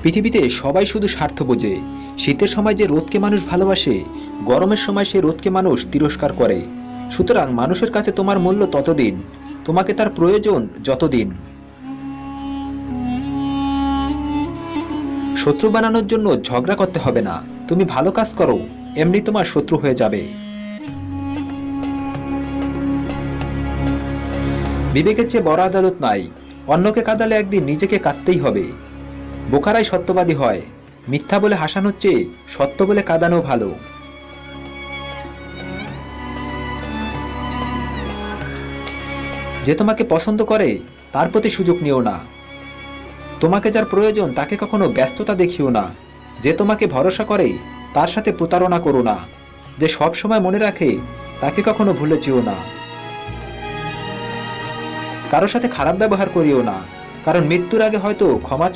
পৃথিবীতে সবাই শুধু স্বার্থ বোঝে। শীতের সময় যে রোদকে মানুষ ভালোবাসে, গরমের সময় সেই রোদকে মানুষ তিরস্কার করে। সুতরাং মানুষের কাছে তোমার মূল্য ততদিন, তোমাকে তার প্রয়োজন যতদিন। শত্রু বানানোর জন্য ঝগড়া করতে হবে না, তুমি ভালো কাজ করো, এমনি তোমার শত্রু হয়ে যাবে। বিবেকের চেয়ে বড় আদালত নাই, অন্যকে কাঁদালে একদিন নিজেকে কাঁদতেই হবে। বোকারাই সত্যবাদী হয়, মিথ্যা বলে হাসানোর চেয়ে সত্য বলে কাঁদানো ভালো। যে তোমাকে পছন্দ করে তার প্রতি সুযোগ নিও না। তোমাকে যার প্রয়োজন তাকে কখনো ব্যস্ততা দেখিও না। যে তোমাকে ভরসা করে তার সাথে প্রতারণা করো না। যে সব সময় মনে রাখে তাকে কখনো ভুলে যেও না। কারোর সাথে খারাপ ব্যবহার করিও না, কারণ মৃত্যুর আগে হয়তো ক্ষমা চাওয়া